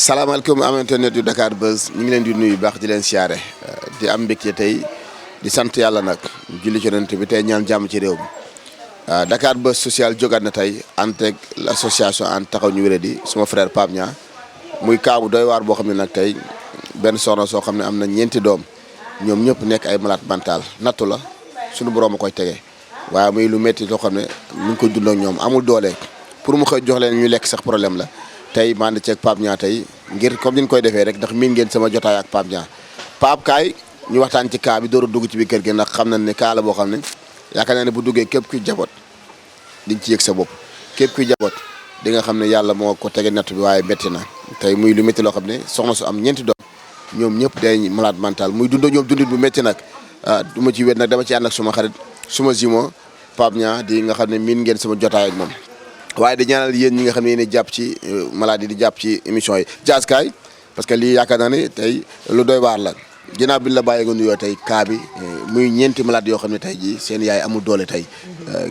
salaamaaleykum am internet yu Dakar Buzz ñu ngi leen di nuyu baax di leen siyaare di am mbégte tey di sant yàlla nag julli ci Yonent bi tey ñaan jàmm ci réew mi Dakar Buzz social jógaat na tey ànd ak l'association ànd taxaw ñu wéradi suma frère Pape Niang muy kaabu doy waar boo xam ne nag tey benn soxna soo xam ne am na ñeenti doom ñoom ñëpp nekk ay malade mental nattu la suñu borom a koy tege waaye muy lu métti loo xam ne ñu ngi ko dund ak ñoom amul doole pour mu xëy jox leen ñu lekk sax problème la. tey maa ngi ceeg Pape Niang tey ngir comme ni ñu koy defee rek ndax miin ngeen sama jotaay ak Pape Niang Pape kaay ñu waxtaan ci kaa bi door a dugg ci biir kër gi ndax xam nañ ne kaa la boo xam ne yaakaar naa ne bu duggee képp kuy jaboot di nga ci yëg sa bopp képp kuy jaboot di nga xam ne yàlla moo ko tege natt bi waaye métti na tey muy lu métti loo xam ne soxna su am ñeenti doom ñoom ñëpp day malade mental muy dund ñoom dundit bu métti nag du ma ci wét nag dama ci ànd ak suma xarit suma zimo Pape Niang di nga xam ne miin ngeen sama jotaay ak moom waaye di ñaanal yéen ñi nga xam ne yéen jàpp ci maladie di jàpp ci émission yi Diaz kaay parce que lii yaakaar naa ne tey lu doy waar la ginnaaw bi la bàyyi nga nuyoo tey kaa bi muy ñeenti malade yoo xam ne tey jii seen yaay amul doole tey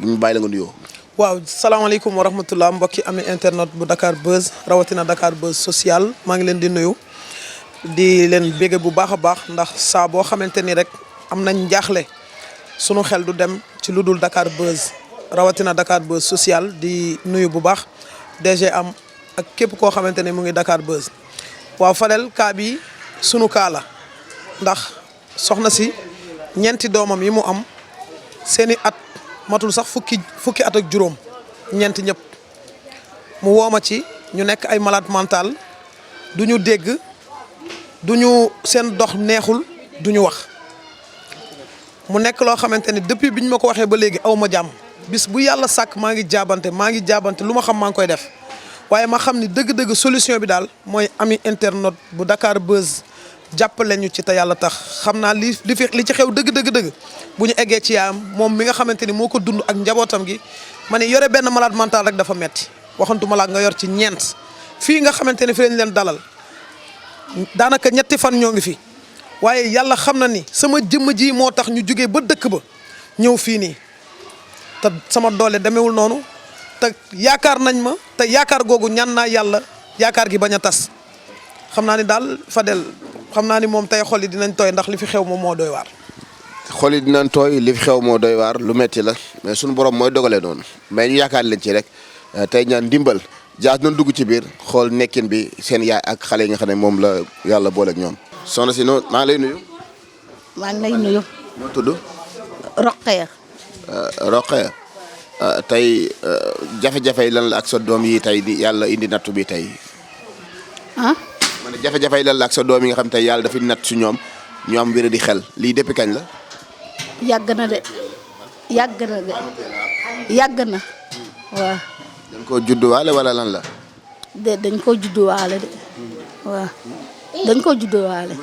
ñu bàyyi la nga nuyoo. waaw salaamaaleykum wa rahmatullah mbokki amee internet bu Dakar Buzz rawatina Dakar Buzz social maa ngi leen di nuyu di leen bége bu baax a baax ndax saa boo xamante ni rek am nañ njaaxle sunu xel du dem ci lu dul Dakar Buzz. rawatina Dakar Buzz social di nuyu bu baax DG am ak képp koo xamante ne mu ngi Dakar Buzz waaw Fadel kaa bi sunu kaa la ndax soxna si ñeenti doomam yi mu am seeni at matul sax fukki at ak juróom ñeenti ñëpp mu wooma ci ñu nekk ay malade mental du ñu dégg du ñu seen dox neexul du ñu wax mu nekk loo xamante ni depuis bi ñu ma ko waxee ba léegi aw ma jàmm bis bu yàlla sàkk maa ngi jaabante lu ma xam maa ngi koy def waaye ma xam ni dëgg-dëgg solution bi daal mooy ami internet bu Dakar Buzz jàppale ñu ci te yàlla tax xam naa li ci xew dëgg bu ñu eggee ci yaayam moom mi nga xamante ni moo ko dund ak njabootam gi ma ne yore benn malade mental rek dafa metti waxantuma la nga yor ci ñeent fii nga xamante ni fi lañ leen dalal daanaka ñetti fan ñoo ngi fi waaye yàlla xam na ni sama jëmm ji moo tax ñu jugee ba dëkk ba ñëw fii nii. te sama doole demewul noonu te yaakaar nañ ma te yaakaar googu ñaan naa yàlla yaakaar gi bañ a tas xam naa ni daal Fadel xam naa ni moom tey xol yi dinañ tooy ndax li fi xew moom moo doy waar. xol yi dinañ tooy li fi xew moo doy waar lu metti la mais suñu borom mooy dogalee noonu mais ñu yaakaar leen ci rek tey ñaan ndimbal Diaz nañ dugg ci biir xool nekkin bi seen yaay ak xale yi nga xam ne moom la yàlla boole ak ñoom. soxna si noonu maa ngi lay nuyu. maa ngi lay nuyu. moo tudd. Roqeya. Roqeya tey jafe-jafe yi lan la ak sa doom yi tey di yàlla indi nattu bi tey. ah. ma ne jafe-jafe yi lan la ak sa doom yi nga xam tey yàlla dafa natt su ñoom ñu am wér di xel lii depuis kañ la. yàgg na de waaw. dañ koo judduwaale wala lan la. dañ koo judduwaale de waaw. dañ koo judduwaale.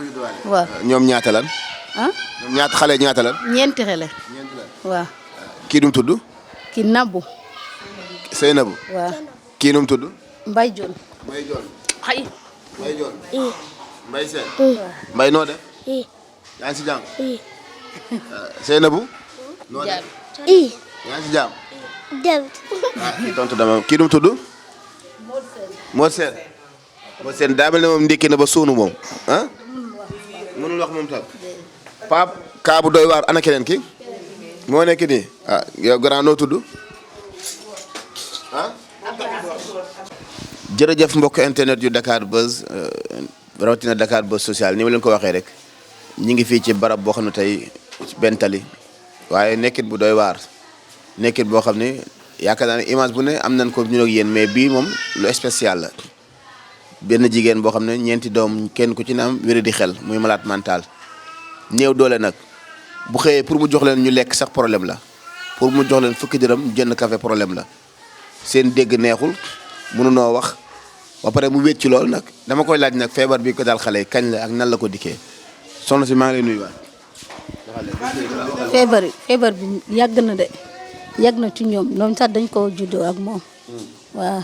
waaw. ñoom ñaata lan. ah. ñoom ñaata lan. ñeenti xale. waaw. kii nu mu tudd. kii Nabou. Seynabou. waaw. kii nu mu tudd. Mbaye Dione. Mbaye Dione. xay. Mbaye Dione. Mbaye Sène. Mbaye noo def. yaa ngi si jàmm. Seynabou. noo def. yaa ngi si jàmm. tontu dama kii nu mu tudd. Modou Sène. Modou Sène daa mel ne moom ndékki na ba suunu moom ah. mënul wax moom tam. Pape kaa bu doy waar ana keneen ki. moo nekk nii yow grand noo tudd jërëjëf mbokk internet yu Dakar Buzz rawatina Dakar Buzz social ni ma leen ko waxee rek ñi ngi fii ci barab boo xam ne tey benn tali waaye nekkit bu doy waar nekkit boo xam ne yaakaar naa ne image bu ne am nañ ko ñu ak yéen mais bii moom lu spécial la benn jigéen boo xam ne ñeenti doom kenn ku ci ne am wér di xel muy malade mental néew doole nag. bu xëyee pour mu jox leen ñu lekk sax problème la pour mu jox leen fukki dërëm jënd café problème la seen dégg neexul mënunoo wax ba pare mu wéet ci lool nag dama koy laaj nag feebar bi ko daal xale yi kañ la ak nan la ko dikkee soxna si maa ngi lay nuyuwaat. feebar bi yàgg na de yàgg na ci ñoom sax dañ ko juddoo ak moom waaw.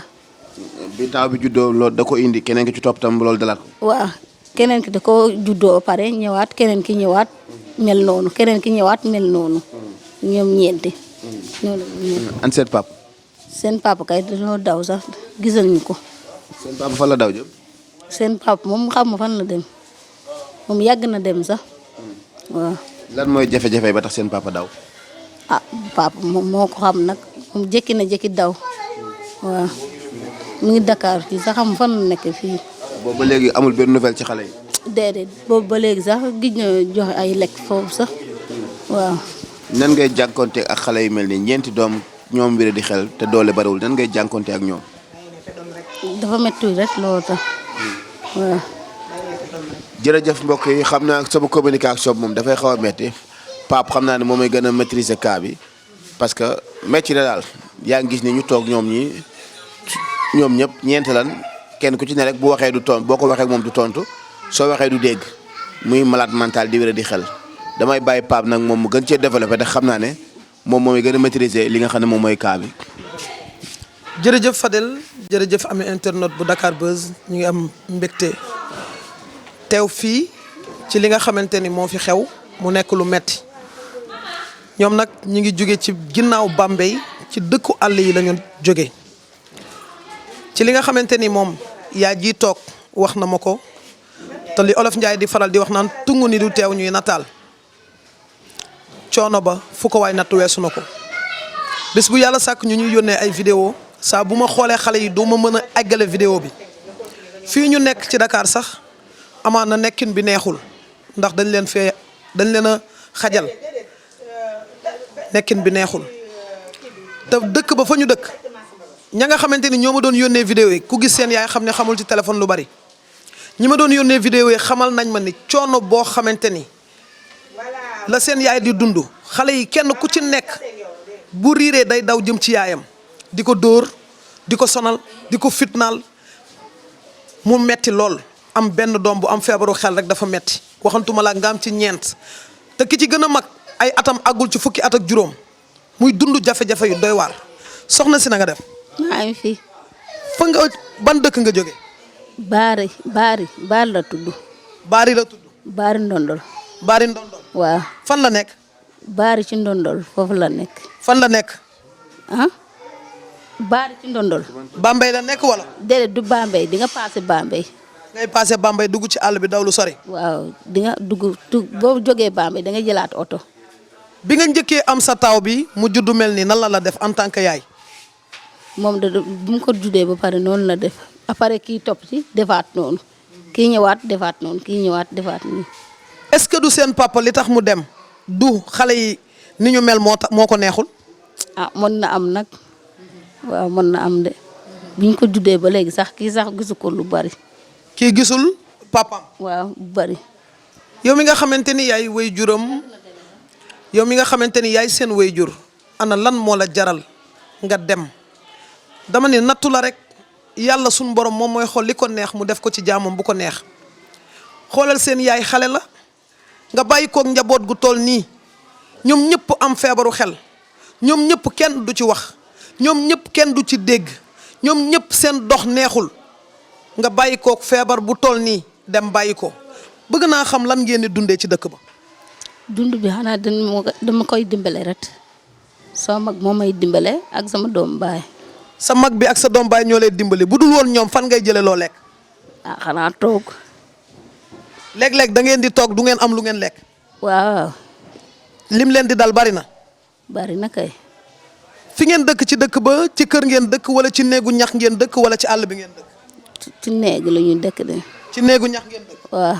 bi taaw bi juddoo loolu da ko indi keneen ki ci topp tam loolu dalaat ko. waaw keneen ki da ko juddoo pare ñëwaat keneen ki ñëwaat. mel noonu keneen ki ñëwaat mel noonu ñoom ñeenti. an seen seen papa kay dañoo daw sax gisal ñu ko. seen papa fan la daw jëm. seen papa moom xam ma fan la dem moom yàgg na dem sax waaw. lan mooy jafe-jafe ba tax seen papa daw. ah papa moom moo ko xam nag moom jékki na jékki daw waaw mu ngi Dakar fii sax xam fan la nekk fii. boobu ba léegi amul benn nouvelle ci xale yi. déedéet boobu ba léegi sax gis na joxe ay lekk foofu sax waaw. nan ngay jànkonte ak xale yu mel ni ñeenti doom ñoom wér di xel te doole bariwul nan ngay jànkonte ak ñoom. dafa métti rek loolu tax waaw. jërëjëf mbokk yi xam naa sama communication moom dafay xaw a métti Pape xam naa ne moom mooy gën a maîtriser cas bi parce que métti na daal yaa ngi gis ni ñu toog ñoom ñëpp ñeent lan kenn ku ci ne rek bu waxee du tontu boo ko waxee moom du tontu soo waxee du dégg muy malade mental di wér di xel damay bàyyi Pape nag moom mu gën cee développé te xam naa ne moom mooy gën a maîtriser li nga xam ne moom mooy cas bi. jërëjëf Fadel jërëjëf amee internet bu Dakar Buzz ñu ngi am mbégte teew fii ci li nga xamante ni moo fi xew mu nekk lu metti ñoom nag ñu ngi jóge ci ginnaaw Bambey ci dëkku àll yi la ñu jóge ci li nga xamante ni moom yaa ji toog wax na ma ko te li Olof Njaay di faral di wax naan tungu ni du teew ñuy nataal coono ba fu ko waay natt weesu na ko bés bu yàlla sàkk ñu ñuy yónnee ay vidéo saa bu ma xoolee xale yi du ma mën a eggale vidéo bi fii ñu nekk ci Dakar sax amaan na nekkin bi neexul ndax dañ leen a xajal nekkin bi neexul te dëkk ba fa ñu dëkk ña nga xamante ni ñoo ma doon yónnee vidéo yi ku gis seen yaay xam ne xamul ci téléphone lu bari ñi ma doon yónnee vidéo yi xamal nañ ma ni coono boo xamante ni la seen yaay di dund xale yi kenn ku ci nekk bu riiree day daw jëm ci yaayam di ko dóor di ko sonal di ko fitnaal mu metti lool am benn doom bu am feebaru xel rek dafa metti waxantuma la nga am ci ñeent te ki ci gën a mag ay atam àggul ci fukki at ak juróom muy dund jafe-jafe yu doy waar soxna si na nga def. maa ngi fi. fa nga ban dëkk nga jóge. Baari la tudd. Baari la tudd. Baari Ndondol. Baari Ndondol. waaw. fan la nekk. Baari ci Ndondol foofu la nekk. fan la nekk. ah. Baari ci Ndondol. Bambey la nekk wala. déedéet du Bambey di nga paase Bambey. ngay paase Bambey dugg ci àll bi daw lu sori. waaw di nga dugg boo jógee Bambey da nga jëlaat oto. bi nga njëkkee am sa taw bi mu juddu mel ni nan la def en tant que yaay. moom da bu mu ko juddee ba pare noonu la def après kii topp ci defaat noonu kii ñëwaat defaat noonu kii ñëwaat defaat nii. est-ce que du seen papa li tax mu dem du xale yi ni ñu mel moo ko neexul. ah mën na am nag waaw mën na am de biñ ko juddee ba léegi sax kii sax gisu ko lu bari. kii gisul papam. waaw bu bari. yow mi nga xamante ni yaay way juram yow mi nga xamante ni yaay seen way jur ana lan moo la jaral nga dem dama ne nattu la rek yàlla suñu borom moom mooy xool li ko neex mu def ko ci jaamam bu ko neex xoolal seen yaay xale la nga bàyyi koog njaboot gu toll nii ñoom ñëpp am feebaru xel ñoom ñëpp kenn du ci wax ñoom ñëpp kenn du ci dégg ñoom ñëpp seen dox neexul nga bàyyi koog feebar bu toll nii dem bàyyi ko bëgg naa xam lan ngeen di dundee ci dëkk ba. dund bi xanaa dama koy dimbale rek sama mag moo may dimbale ak sama doom baay. sa mag bi ak sa doom baay ñoo lay dimbali bu dul woon ñoom fan ngay jëlee loo lekk. ah xanaa toog. léeg-léeg da ngeen di toog du ngeen am lu ngeen lekk. waaw. lim leen di dal bari na. bari na kay. fi ngeen dëkk ci dëkk ba ci kër ngeen dëkk wala ci néegu ñax ngeen dëkk wala ci àll bi ngeen dëkk. ci néeg la ñuy dëkk de. ci néegu ñax ngeen dëkk. waaw.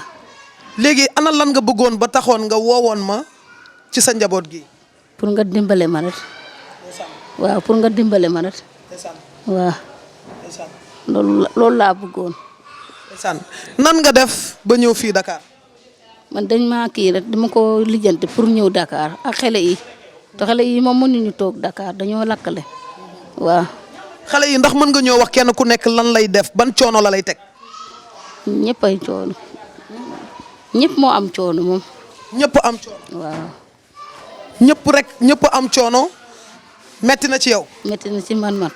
léegi ana lan nga bëggoon ba taxoon nga woowoon ma ci sa njaboot gi. pour nga dimbale ma rek. waaw pour nga dimbale ma rek. waaw. loolu laa bëggoon. nan nga def ba ñëw fii Dakar. man dañ maa kii rek dama ko lijjanti pour ñëw Dakar ak xale yi te xale yi moom mënuñu toog Dakar dañoo lakkale. waaw. xale yi ndax mën nga ñoo wax kenn ku nekk lan lay def ban coono la lay teg. ñëpp ay coono. ñëpp moo am coono moom. ñëpp am coono. waaw. ñëpp am coono metti na ci yow. metti na ci man mat.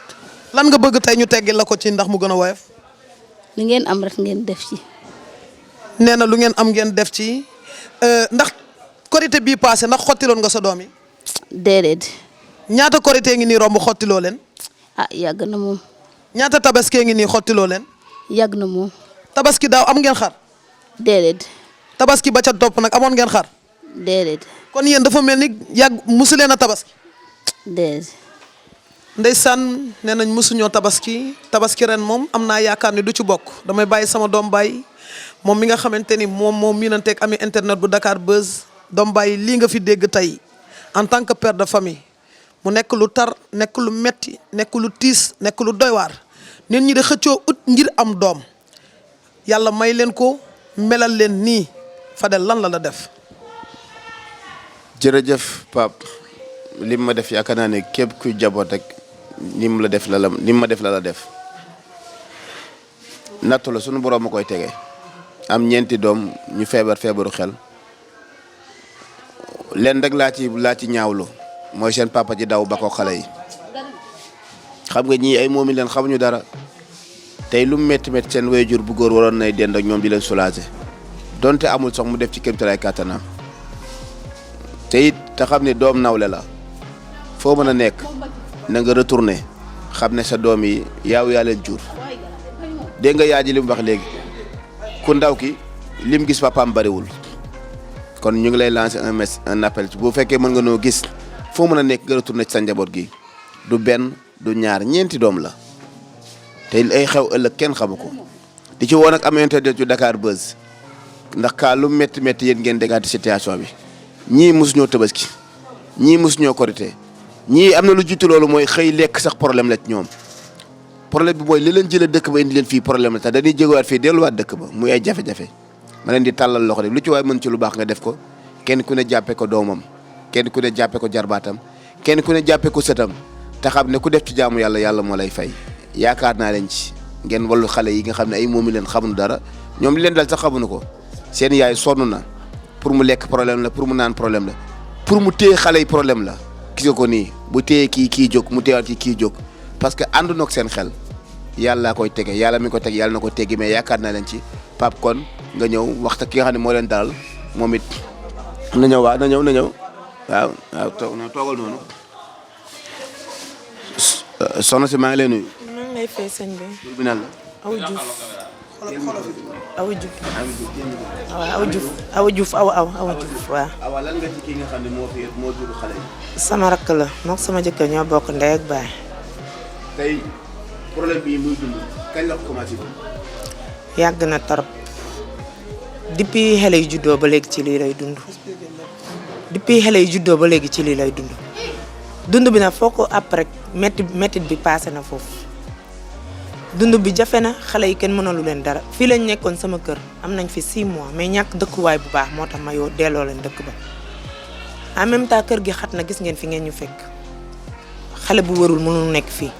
lan nga bëgg tey ñu teggil la ko ci ndax mu gën a woyof. li ngeen am rek ngeen def ci. nee na lu ngeen am ngeen def ci ndax korité bii passé ndax xottiloon nga sa doom yi. déedéet. ñaata korité ngi nii romb xottiloo leen. ah yàgg na moom. ñaata tabaskee ngi nii xottiloo leen. yàgg na moom. tabaski daaw am ngeen xar. déedéet. tabaski ba ca topp nag amoon ngeen xar. déedéet. kon yéen dafa mel ni yàgg musu leen a tabaski. déedéet. ndeysaan nee nañ musuñoo tabaski ren moom am naa yaakaar ni du ci bokk damay bàyyi sama doom baay moom mi nga xamante ni moom miinanteeg ami internet bu Dakar Buzz doom baay lii nga fi dégg tey en tant que père de famille mu nekk lu tar nekk lu metti nekk lu tiis nekk lu doy waar nit ñi di xëccoo ut ngir am doom yàlla may leen ko melal leen nii Fadel lan la def. jërëjëf Pape lim ma def yaakaar naa ne képp kuy jaboot rek ni mu ma def la def nattu la sunu borom ma koy tege am ñeenti doom ñu feebaru xel leen rek laa ci ñaawlu mooy seen papa ji daw ba ko xale yi xam nga ñii ay moomi leen xamuñu dara tey lu mu métti seen waajur bu góor waroon nay dend ak ñoom di leen soulager donte amul sax mu def ci kéemtalaay kàttanam te it te xam ne doom nawle la foo mën a nekk na nga retourné xam ne sa doom yi yaa leen jur dégg nga yaa ji li mu wax léegi ku ndaw ki lim gis papaam bariwul kon ñu ngi lay lancer un appel bu fekkee mën nga noo gis foo mën a nekk nga retourné ci sa njaboot gi du benn du ñaar ñeenti doom la te ay xew ëllëg kenn xamu ko di ci woon ak am internet yu Dakar Buzz ndax kaa lu métti yéen ngeen déggaati situation bi ñii mosuñoo tabaski ñii mosuñoo korité ñii am na lu jiitu loolu mooy xëy lekk sax problème la ci ñoom problème bi mooy li leen jëlee dëkk ba indi leen fii problème la tax dañuy jégawaat fii delluwaat dëkk ba muy ay jafe-jafe ma leen di tàllal loxo de lu ci waay mën ci lu baax nga def ko kenn ku ne jàppee ko doomam kenn ku ne jàppee ko jarbaatam kenn ku ne jàppee ko sëtam te xam ne ku def ci jaamu yàlla moo lay fay yaakaar naa leen ci ngeen wallu xale yi nga xam ne ay moomi leen xamuñu dara ñoom li leen dal sax xamuñu ko seen yaay sonn na pour mu lekk problème la pour mu naan problème la pour mu téye xale yi problème la gis nga ko nii bu téye kii jóg mu téyewaat kii jóg parce que àndu na ak seen xel yàlla koy tege yàlla mi ko teg yàlla na ko teggi mais yaakaar naa leen ci Pape kon nga ñëw waxta ki nga xam ne moo leen dalal moom it na ñëw waaw na ñëw waaw toogal noonu soxna si maa ngi lay nuyu. maa ngi lay fay sëñ bi. tur bi nan la. Awa Diouf. Awa Diouf. waaw Awa Diouf waaw. Awa lan nga ci kii nga xam ne moo jur xale yi. sama rakk la moom sama jëkkër ñoo bokk ndey ak baay. tey problème bii muy dund kañ la ko commencé dund. yàgg na torop depuis xale yu juddoo ba léegi ci lii lay dund. dund bi nag foo ko après métit bi passé na foofu. dund bi jafe na xale yi kenn mënalu leen dara fii lañ nekkoon sama kër am nañ fi 6 mois mais ñàkk dëkkuwaay bu baax moo tax ma delloo leen dëkk ba en même temps kër gi xat na gis ngeen fi ngeen ñu fekk xale bu warul mënul nekk fii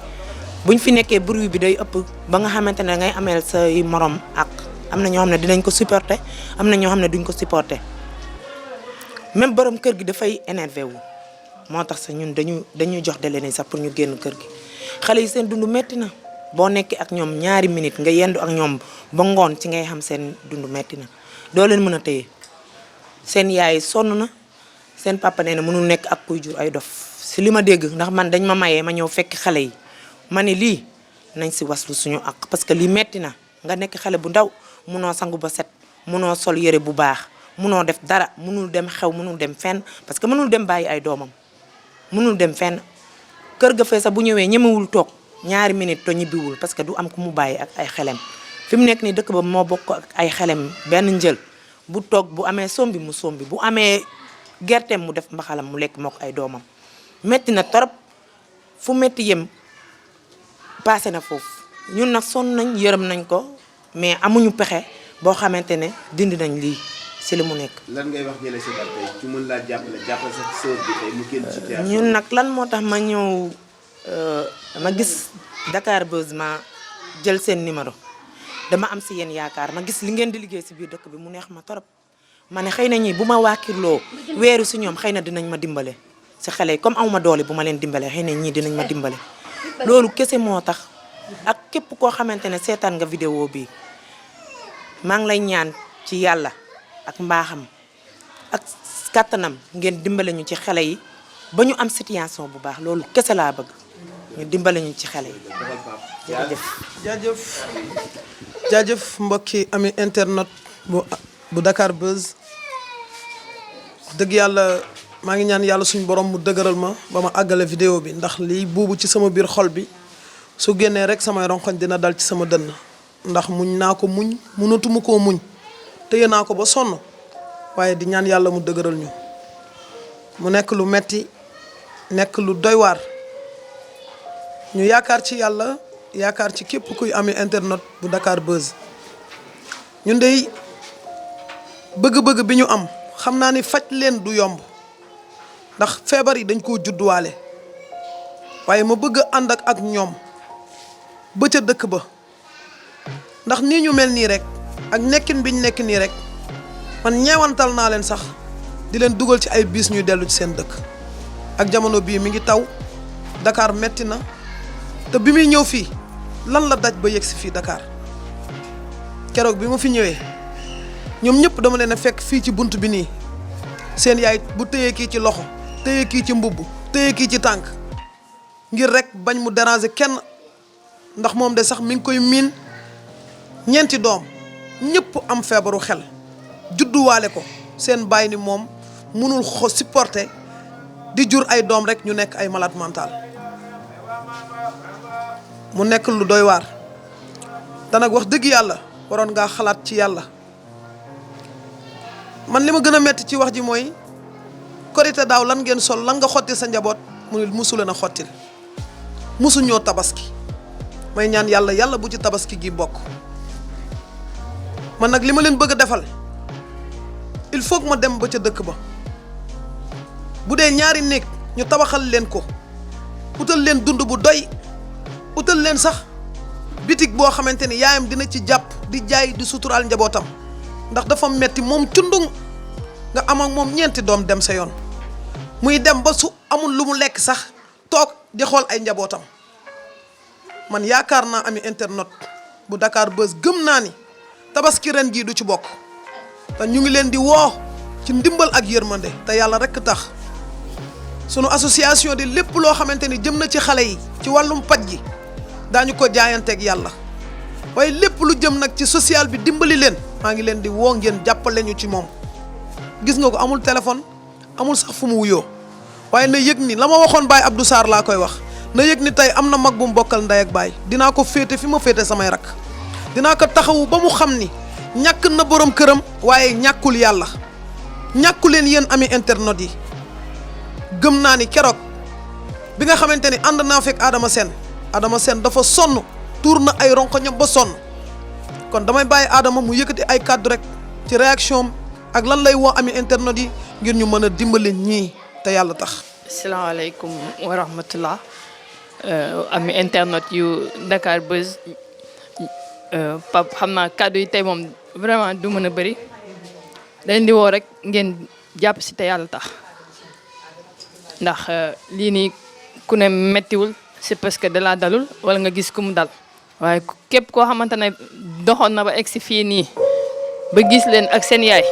buñ fi nekkee bruit bi day ëpp ba nga xamante ne ngay ameel say morom ak am na ñoo xam ne dinañ ko supporter am na ñoo xam ne duñ ko supporter même borom kër gi dafay énervé wu moo tax sax ñun dañuy jox délai sax pour ñu génn kër gi xale yi seen dund metti na boo nekkee ak ñoom ñaari minute nga yendu ak ñoom ba ngoon ci ngay xam seen dund metti na doo leen mën a téye seen yaay sonn na seen papa nee na mënul nekk ak kuy jur ay dof si li ma dégg ndax man dañ ma mayee ma ñëw fekk xale yi ma ne lii nañ si waslu suñu ak parce que lii metti na nga nekk xale bu ndaw munoo sangu ba set munoo sol yëre bu baax munoo def dara munul dem xew munul dem fenn parce que mënul dem bàyyi ay doomam munul dem fenn kër ga fee sax bu ñëwee ñemewul toog ñaari minute to ñibbiwul parce que du am ku mu bàyyi ak ay xelem fi mu nekk nii dëkk ba moo bokk ak ay xelem benn njël bu toog bu amee sombi mu sombi bu amee gerteem mu def mbaxalam mu lekk mook ay doomam metti na torop fu metti yem passé na foofu ñun nag sonn nañ yërëm nañ ko mais amuñu pexe boo xamante ne dindi nañ lii si li mu nekk. lan ngay wax jëlee si tey ci mën laa jàppale sa sœur bi tey mu génn situation. ñun nag lan moo tax ma ñëw ma gis Dakar Buzz ma jël seen numéro dama am si yéen yaakaar ma gis li ngeen di liggéey si biir dëkk bi mu neex ma torop ma ne xëy na ñii bu ma waakirloo weeru si ñoom xëy na dinañ ma dimbale si xale yi comme amuma doole bu ma leen dimbale xëy na ñii dinañ ma dimbale loolu kese moo tax ak képp koo xamante ne seetaan nga vidéo bi maa ngi lay ñaan ci yàlla ak mbaaxam ak kàttanam ngeen dimbale ñu ci xale yi ba ñu am situation bu baax loolu kese laa bëgg ñu dimbale ñu ci xale yi. jërëjëf. jaajëf mbokki ami internet bu Dakar Buzz dëgg yàlla maa ngi ñaan yàlla suñu borom mu dëgëral ma ba ma àggale vidéo bi ndax lii buubu ci sama biir xol bi su génnee rek samay ronkoñ dina dal ci sama dënn ndax muñ naa ko muñ mënatuma koo muñ téye naa ko ba sonn waaye di ñaan yàlla mu dëgëral ñu mu nekk lu metti nekk lu doy waar ñu yaakaar ci yàlla yaakaar ci képp kuy ami internet bu Dakar Buzz ñun dey bëgg-bëgg bi ñu am xam naa ni faj leen du yomb ndax feebar yi dañ koo judduwaale waaye ma bëgg ànd ak ñoom ba ca dëkk ba ndax nii ñu mel nii rek ak nekkin bi ñu nekk nii rek man ñeewantal naa leen sax di leen dugal ci ay biis ñuy dellu ci seen dëkk ak jamono bii mi ngi taw Dakar metti na te bi muy ñëw fii lan la daj ba yegg si fii Dakar keroog bi ma fi ñëwee ñoom ñëpp dama leen a fekk fii ci bunt bi nii seen yaay bu téyee kii ci loxo téyee kii ci mbubb téyee kii ci tànk ngir rek bañ mu déranger kenn ndax moom de sax mi ngi koy miin ñeenti doom ñëpp am feebaru xel judduwaale ko seen baay ni moom mënul supporter di jur ay doom rek ñu nekk ay malade mental mu nekk lu doy waar te nag wax dëgg yàlla waroon ngaa xalaat ci yàlla man li ma gën a metti ci wax ji mooy korite daaw lan ngeen sol lan nga xotti sa njaboot mu ne musu leen a xottil musu ñoo tabaski may ñaan yàlla yàlla bu ci tabaski gi bokk man nag li ma leen bëgg a defal il faut que ma dem ba ca dëkk ba bu dee ñaari néeg ñu tabaxal leen ko utal leen dund bu doy utal leen sax bitig boo xamante ni yaayam dina ci jàpp di jaay di suturaal njabootam ndax dafa metti moom cundung nga am ak moom ñeenti doom dem sa yoon muy dem ba su amul lu mu lekk sax toog di xool ay njabootam man yaakaar naa ami internet bu Dakar Buzz gëm naa ni tabaski ren jii du ci bokk te ñu ngi leen di woo ci ndimbal ak yërmande te yàlla rekk tax sunu association di lépp loo xamante ni jëm na ci xale yi ci wàllum paj gi daañu ko jaayanteeg yàlla waaye lépp lu jëm nag ci social bi dimbali leen maa ngi leen di woo ngeen jàppale ñu ci moom gis nga ko amul téléphone amul sax fu mu wuyoo waaye na yëg ni la ma waxoon Baye Abdou Sarr laa koy wax na yëg ni tey am na mag bu mu bokkal ndey ak baay dinaa ko féete fi ma féete samay rak dinaa ko taxawu ba mu xam ni ñàkk na borom këram waaye ñàkkul yàlla ñàkku leen yéen ami internet yi gëm naa ni keroog bi nga xamante ni ànd naa fekk Adama Sène dafa sonn tuur na ay ronkoñam ba sonn kon damay bàyyi Adama mu yëkkati ay kàddu rek ci réaction ak lan lay woo ami internet yi ngir ñu mën a dimbali ñii te yàlla tax. asalaamaaleykum wa rahmatullah ami internet yu Dakar Buzz Pape xam naa kàddu yi tey moom vraiment du mën a bëri dañ di woo rek ngeen jàpp si te yàlla tax ndax lii nii ku ne mettiwul c'est parce que da laa dalul wala nga gis ku mu dal waaye képp koo xamante ne doxoon na ba egg si fii nii ba gis leen ak seen yaay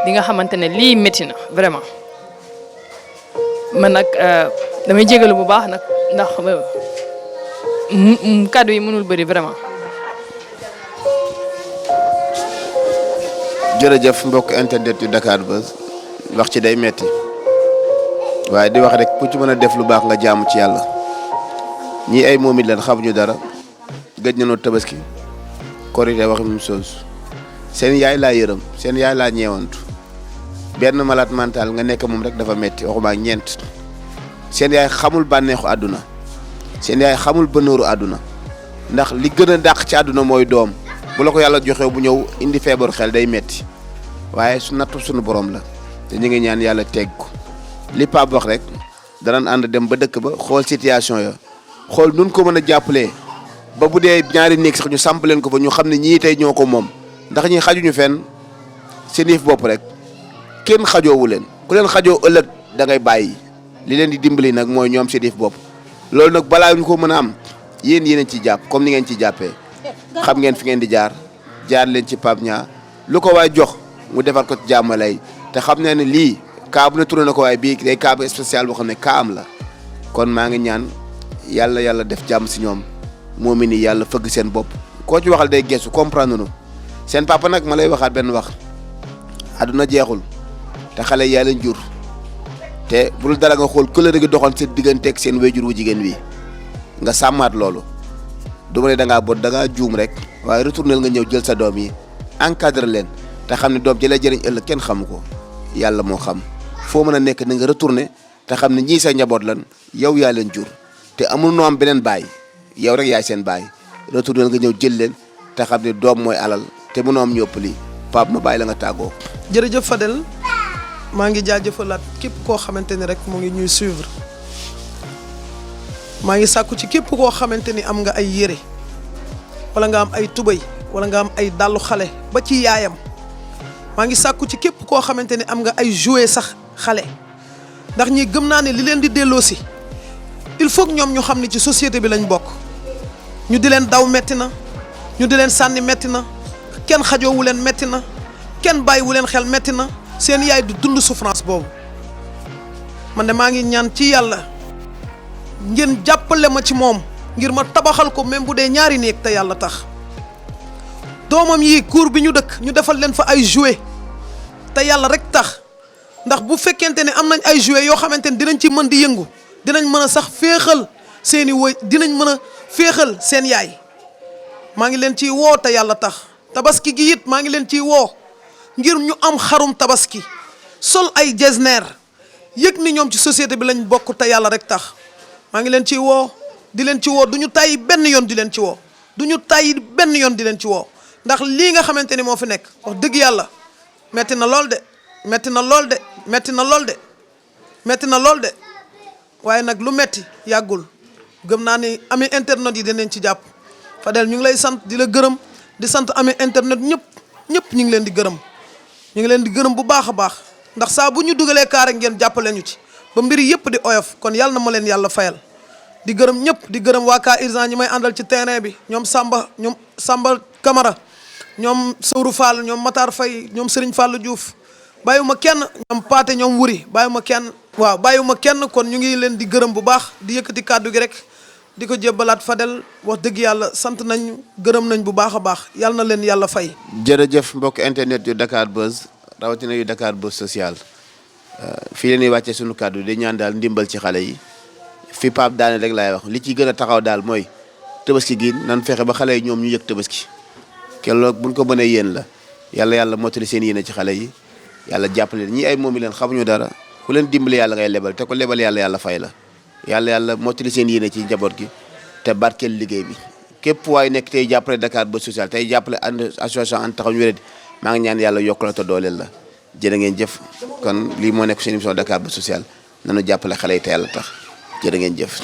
di nga xamante ne lii métti na vraiment man nag damay jégalu bu baax nag ndax kàddu yi mënul bëri vraiment. jërëjëf mbokk internet yu Dakar Buzz wax ci day metti waaye di wax rek ku ci mën a def lu baax nga jaamu ci yàlla ñii ay moom it leen xamuñu dara gëj nañoo tabaski korite wax même chose seen yaay laa yërëm seen yaay laa ñeewantu benn malade mental nga nekk moom rek dafa metti waxuma ak ñeent seen yaay xamul bànneexu àdduna seen yaay xamul bënooru àdduna ndax li gën a dàq ci àdduna mooy doom bu la ko yàlla joxee bu ñëw indi feebaru xel day metti waaye su nattu suñu borom la te ñu ngi ñaan yàlla teg ko li Pape wax rek danañ ànd dem ba dëkk ba xool situation ya xool nun ko mën a jàppalee ba bu dee ñaari néeg sax ñu samp leen ko fa ñu xam ne ñii tey ñoo ko moom ndax ñi xajuñu fenn seen yëf bopp rek kenn xajoowu leen ku leen xajoo ëllëg da ngay bàyyi li leen di dimbali nag mooy ñoom seen yëf bopp loolu nag balaa ñu ko mën a am yéen a ciy jàpp comme ni ngeen ci jàppee xam ngeen fi ngeen di jaar leen ci Pape Niang lu ko waay jox mu defar ko ci jàmmalay te xam ne ne lii cas bu ne turé na ko waaye bii day cas bu spécial boo xam ne cas am la kon maa ngi ñaan yàlla def jàmm si ñoom moom mi ni yàlla fëgg seen bopp koo ci waxal day gestu comprendre nu seen papa nag ma lay waxaat benn wax àdduna jeexul te xale yaa leen jur te bul dara nga xool couleur gi doxoon seen digganteeg seen wéjur wu jigéen wi nga sàmmaat loolu du ma ne da ngaa bot da ngaa juum rek waaye retournel nga ñëw jël sa doom yi encadré leen te xam ne doom ji lay jëriñ ëllëg kenn xamu ko yàlla moo xam foo mën a nekk na nga retourné te xam ne ñii sa njaboot lan yow yaa leen jur te amul noo am beneen baay yow rek yaay seen baay retournel nga ñëw jël leen te xam ne doom mooy alal te mënoo am ñëpp lii Pape ma bàyyi la nga tàggoo. jërëjëf Fadel maa ngi jaajëfalaat képp koo xamante ni rek mu ngi ñuy suivre maa ngi sàkku ci képp koo xamante ni am nga ay yére wala nga am ay tubay wala nga am ay dàllu xale ba ci yaayam maa ngi sàkku ci képp koo xamante ni am nga ay jouet sax xale ndax ñi gëm naa ne li leen di delloosi il faut que ñoom ñu xam ne ci société bi lañ bokk ñu di leen daw metti na ñu di leen sànni metti na kenn xajoowu leen metti na kenn bàyyiwu leen xel metti na seen yaay du dund souffrance boobu man de maa ngi ñaan ci yàlla ngeen jàppale ma ci moom ngir ma tabaxal ko même bu dee ñaari néeg te yàlla tax doomam yi cour bi ñu dëkk ñu defal leen fa ay jouet te yàlla rek tax ndax bu fekkente ne am nañ ay jouet yoo xamante ne dinañ ci mën di yëngu dinañ mën a sax féexal seeni woy dinañ mën a féexal seen yaay maa ngi leen ciy woo te yàlla tax tabaski gi it maa ngi leen ciy woo ngir ñu am xarum tabaski sol ay jesner yëg ni ñoom ci société bi lañ bokk te yàlla rek tax maa ngi leen ciy woo di leen ci woo du ñu tàyyi benn yoon di leen ci woo du ñu tàyyi benn yoon di leen ci woo ndax lii nga xamante ni moo fi nekk wax dëgg yàlla metti na lool de metti na lool de metti na lool de metti na lool de waaye nag lu metti yàggul gëm naa ni amee internet yi dinañ ci jàpp Fadel ñu ngi lay sant di la gërëm di sant amee internet ñëpp ñu ngi leen di gërëm ñu ngi leen di gërëm bu baax a baax ndax saa bu ñu dugalee kaar rek ngeen jàppale ñu ci ba mbir yëpp di oyof kon yàlla na ma leen yàlla fayal di gërëm ñëpp di gërëm waa Cas Urgent ñi may àndal ci terrain bi ñoom Samba Camara ñoom Sowru Fall ñoom Matar Faye ñoom Serigne Fallou Diouf bàyyiwuma kenn ñoom Paate ñoom Wuri bàyyiwuma kenn waaw bàyyiwuma kenn kon ñu ngi leen di gërëm bu baax di yëkkati kàddu gi rek di ko jébbalaat Fadel wax dëgg yàlla sant nañ gërëm nañ bu baax a baax yàlla na leen yàlla fay. jërëjëf mbokk internet yu Dakar Buzz rawatina yu Dakar Buzz social fii la ñuy wàccee sunu kàddu di ñaan daal ndimbal ci xale yi fi Pape daane rek laay wax li ci gën a taxaw daal mooy tabaski gi nan fexe ba xale yi ñoom ñu yëg tabaski keroog buñ ko mënee yéen la yàlla mottali seen yéene ci xale yi yàlla jàppale ñi ay moom yi leen xamuñu dara ku leen dimbali yàlla ngay lebal te ko lebal yàlla fay la yàlla mottali seen yéene ci njaboot gi te barkeel liggéey bi képp waaye nekk tey jàppale Dakar Buzz social tey jàppale association Ànd Taxawu Wéradi maa ngi ñaan yàlla yokk la te dooleel la jërë ngeen jëf kon lii moo nekk seen émission Dakar Buzz social nanu jàppale xale yi te yàlla tax jërë ngeen jëf